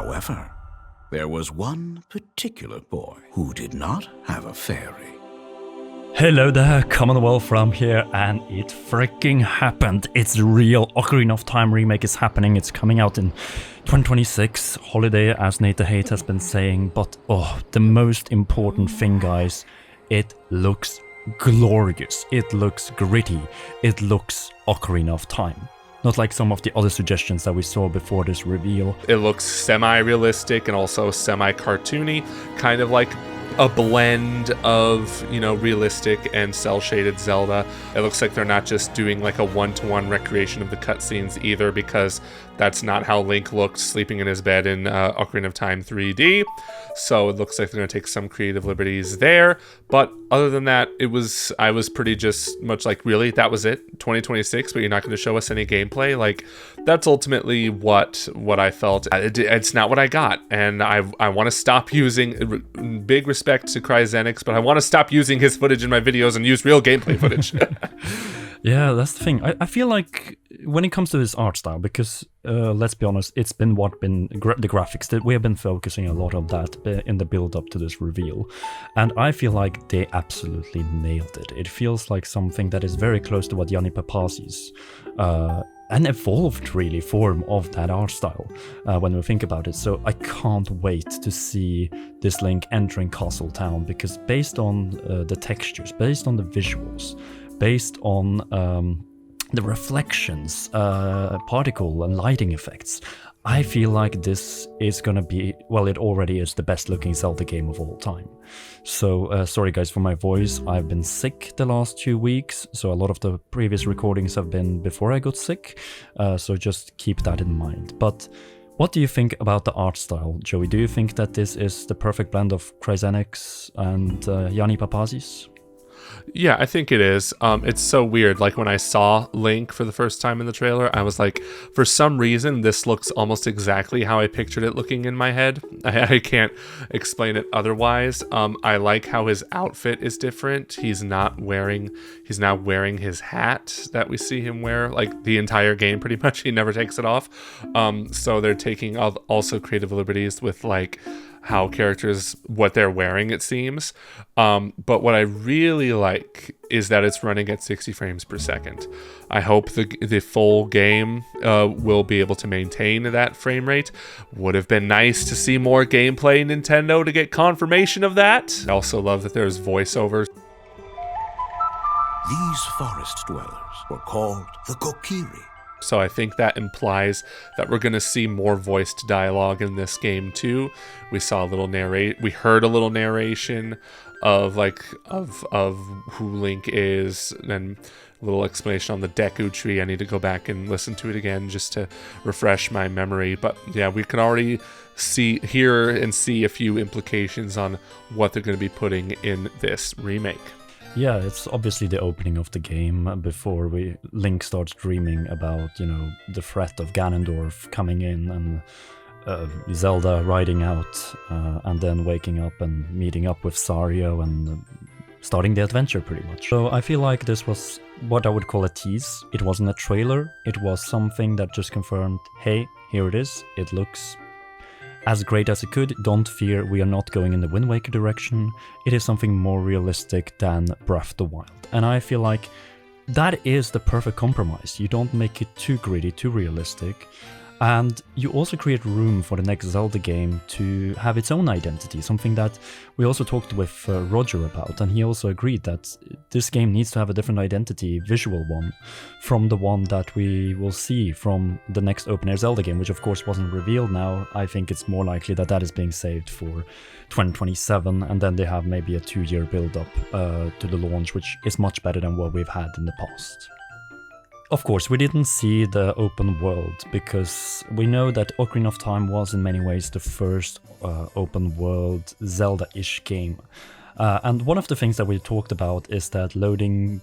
However, there was one particular boy who did not have a fairy. Hello there, Commonwealth from here, and it freaking happened. It's real. Ocarina of Time remake is happening. It's coming out in 2026, holiday, as Nate the Hate has been saying. But the most important thing, guys, it looks glorious. It looks gritty. It looks Ocarina of Time. Not like some of the other suggestions that we saw before this reveal. It looks semi-realistic and also semi-cartoony, kind of like a blend of, realistic and cel-shaded Zelda. It looks like they're not just doing like a one-to-one recreation of the cutscenes either, because that's not how Link looked sleeping in his bed in Ocarina of Time 3D. So it looks like they're going to take some creative liberties there. But other than that, I was pretty just much like, really, that was it? 2026, but you're not going to show us any gameplay? Like, that's ultimately what I felt. It's not what I got. And I want to stop using, big respect to Cryzenx, but I want to stop using his footage in my videos and use real gameplay footage. Yeah, that's the thing. I feel like when it comes to this art style, because let's be honest, it's been the graphics that we have been focusing a lot on that in the build up to this reveal, and I feel like they absolutely nailed it. It feels like something that is very close to what Yianni Papazis an evolved really form of that art style when we think about it. So I can't wait to see this Link entering Castle Town, because based on the textures, based on the visuals, based on the reflections, particle and lighting effects, I feel like this is gonna be, well, it already is the best looking Zelda game of all time. So sorry guys for my voice, I've been sick the last 2 weeks, so a lot of the previous recordings have been before I got sick, so just keep that in mind. But what do you think about the art style, Joey? Do you think that this is the perfect blend of Cryzenx and Yianni Papazis? Yeah, I think it is. It's so weird. Like when I saw Link for the first time in the trailer, I was like, for some reason, this looks almost exactly how I pictured it looking in my head. I can't explain it otherwise. I like how his outfit is different. He's now wearing his hat that we see him wear like the entire game pretty much. He never takes it off. So they're taking also creative liberties with like how characters, what they're wearing, it seems. But what I really like is that it's running at 60 frames per second. I hope the full game will be able to maintain that frame rate. Would have been nice to see more gameplay, Nintendo, to get confirmation of that. I also love that there's voiceovers. These forest dwellers were called the Kokiri. So I think that implies that we're going to see more voiced dialogue in this game too. We heard a little narration of who Link is, and a little explanation on the Deku tree. I need to go back and listen to it again just to refresh my memory. But yeah, we can already hear and see a few implications on what they're going to be putting in this remake. Yeah, it's obviously the opening of the game before Link starts dreaming about, the threat of Ganondorf coming in, and Zelda riding out, and then waking up and meeting up with Zreo and starting the adventure pretty much. So I feel like this was what I would call a tease. It wasn't a trailer, it was something that just confirmed, hey, here it is, it looks as great as it could. Don't fear, we are not going in the Wind Waker direction. It is something more realistic than Breath of the Wild. And I feel like that is the perfect compromise. You don't make it too gritty, too realistic. And you also create room for the next Zelda game to have its own identity, something that we also talked with Roger about, and he also agreed that this game needs to have a different identity, visual one, from the one that we will see from the next open-air Zelda game, which of course wasn't revealed now. I think it's more likely that that is being saved for 2027, and then they have maybe a 2-year build-up to the launch, which is much better than what we've had in the past. Of course, we didn't see the open world, because we know that Ocarina of Time was in many ways the first open world Zelda-ish game. And one of the things that we talked about is that loading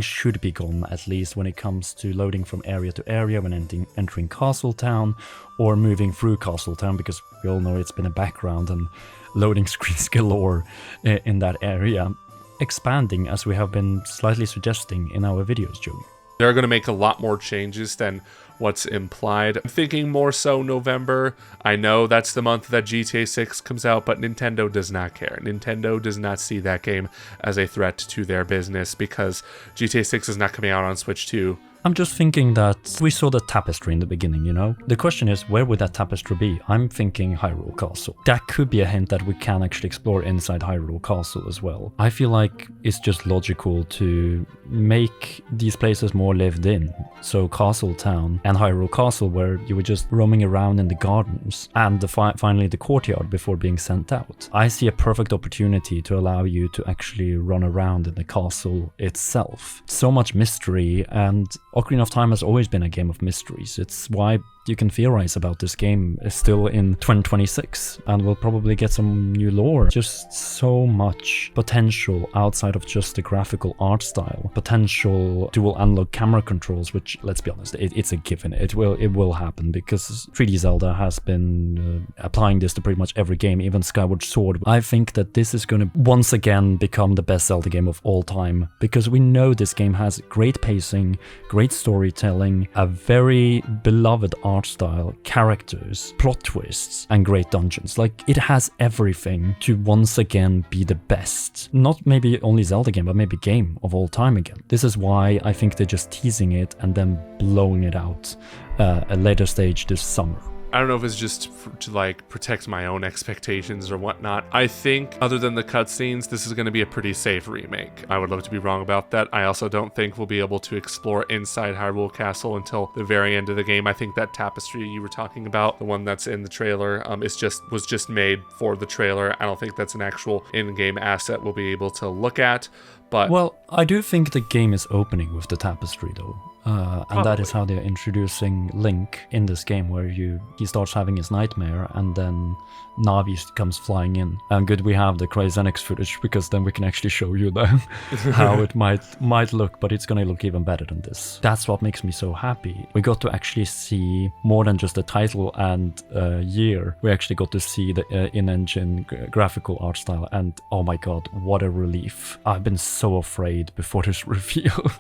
should be gone, at least when it comes to loading from area to area when entering Castle Town or moving through Castle Town, because we all know it's been a background and loading screens galore in that area, expanding as we have been slightly suggesting in our videos, Joey. They're going to make a lot more changes than what's implied. I'm thinking more so November. I know that's the month that GTA 6 comes out, but Nintendo does not care. Nintendo does not see that game as a threat to their business because GTA 6 is not coming out on Switch 2. I'm just thinking that we saw the tapestry in the beginning, you know? The question is, where would that tapestry be? I'm thinking Hyrule Castle. That could be a hint that we can actually explore inside Hyrule Castle as well. I feel like it's just logical to make these places more lived in. So Castle Town and Hyrule Castle, where you were just roaming around in the gardens, and finally the courtyard before being sent out. I see a perfect opportunity to allow you to actually run around in the castle itself. So much mystery, and Ocarina of Time has always been a game of mysteries. It's why you can theorize about this game still in 2026, and we'll probably get some new lore. Just so much potential outside of just the graphical art style. Potential dual analog camera controls, which, let's be honest, it's a given. It will happen because 3D Zelda has been applying this to pretty much every game, even Skyward Sword. I think that this is going to once again become the best Zelda game of all time, because we know this game has great pacing, great storytelling, a very beloved art style, characters, plot twists, and great dungeons. Like, it has everything to once again be the best. Not maybe only Zelda game, but maybe game of all time again. This is why I think they're just teasing it and then blowing it out at a later stage this summer. I don't know if it's just to like protect my own expectations or whatnot. I think other than the cutscenes, this is going to be a pretty safe remake. I would love to be wrong about that. I also don't think we'll be able to explore inside Hyrule Castle until the very end of the game. I think that tapestry you were talking about, the one that's in the trailer, was just made for the trailer. I don't think that's an actual in-game asset we'll be able to look at. But well, I do think the game is opening with the tapestry though. And that is how they're introducing Link in this game, where he starts having his nightmare and then Navi comes flying in. And good we have the Cryzenx footage, because then we can actually show you how it might look, but it's gonna look even better than this. That's what makes me so happy. We got to actually see more than just the title and year. We actually got to see the in-engine graphical art style, and oh my god, what a relief. I've been so afraid before this reveal,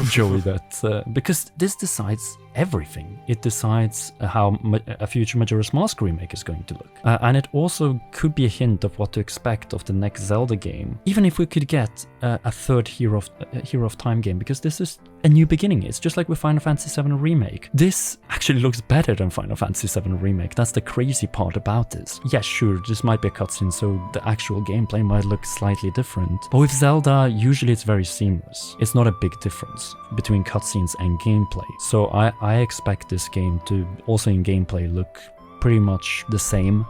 Joey, that because this decides everything. It decides how a future Majora's Mask remake is going to look. And it also could be a hint of what to expect of the next Zelda game. Even if we could get a third Hero of Time game, because this is a new beginning. It's just like with Final Fantasy VII Remake. This actually looks better than Final Fantasy VII Remake. That's the crazy part about this. Yes, sure, this might be a cutscene, so the actual gameplay might look slightly different. But with Zelda, usually it's very seamless. It's not a big difference between cutscenes and gameplay. So I expect this game to also in gameplay look pretty much the same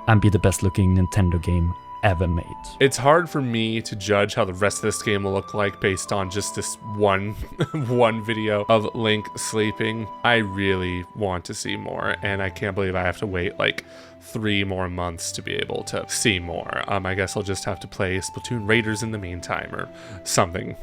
and be the best looking Nintendo game ever made. It's hard for me to judge how the rest of this game will look like based on just this one video of Link sleeping. I really want to see more, and I can't believe I have to wait like 3 more months to be able to see more. I guess I'll just have to play Splatoon Raiders in the meantime or something.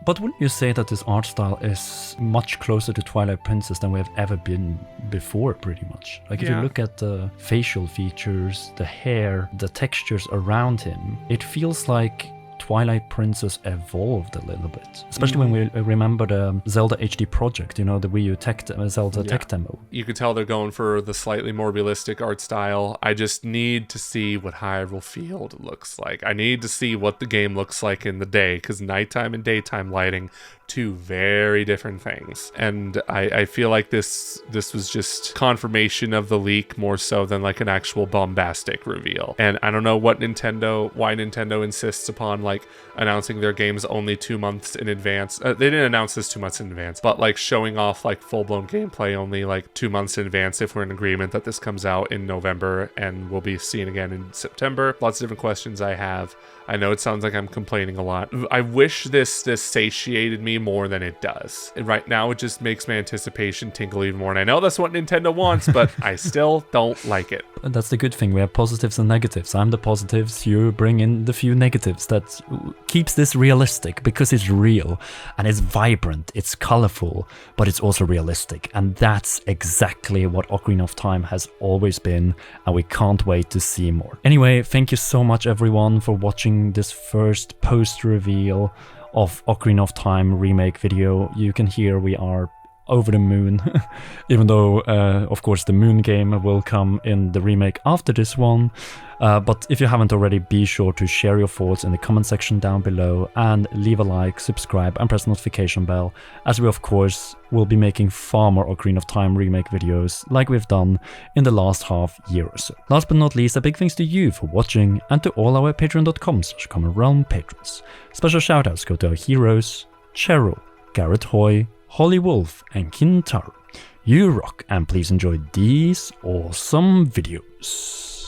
But wouldn't you say that this art style is much closer to Twilight Princess than we have ever been before, pretty much? Like, if you look at the facial features, the hair, the textures around him, it feels like Twilight Princess evolved a little bit. Especially when we remember the Zelda HD project, you know, the Wii U Zelda tech demo. You could tell they're going for the slightly more realistic art style. I just need to see what Hyrule Field looks like. I need to see what the game looks like in the day, because nighttime and daytime lighting, two very different things. And I feel like this was just confirmation of the leak more so than like an actual bombastic reveal. And I don't know why Nintendo insists upon like announcing their games only 2 months in advance. They didn't announce this 2 months in advance, but like showing off like full-blown gameplay only like 2 months in advance if we're in agreement that this comes out in November and we'll be seeing again in September. Lots of different questions I have. I know it sounds like I'm complaining a lot. I wish this satiated me more than it does. And right now it just makes my anticipation tingle even more. And I know that's what Nintendo wants, but I still don't like it. That's the good thing. We have positives and negatives. I'm the positives. You bring in the few negatives. That keeps this realistic, because it's real and it's vibrant. It's colorful, but it's also realistic. And that's exactly what Ocarina of Time has always been. And we can't wait to see more. Anyway, thank you so much everyone for watching this first post reveal of Ocarina of Time remake video. You can hear we are over the moon. Even though, of course, the moon game will come in the remake after this one. But if you haven't already, be sure to share your thoughts in the comment section down below and leave a like, subscribe and press the notification bell, as we of course will be making far more Ocarina of Time remake videos like we've done in the last half year or so. Last but not least, a big thanks to you for watching and to all our patreon.com/commonrealm patrons. Special shoutouts go to our heroes, Cheryl, Garrett Hoy, Holly Wolf and Kintaro. You rock, and please enjoy these awesome videos.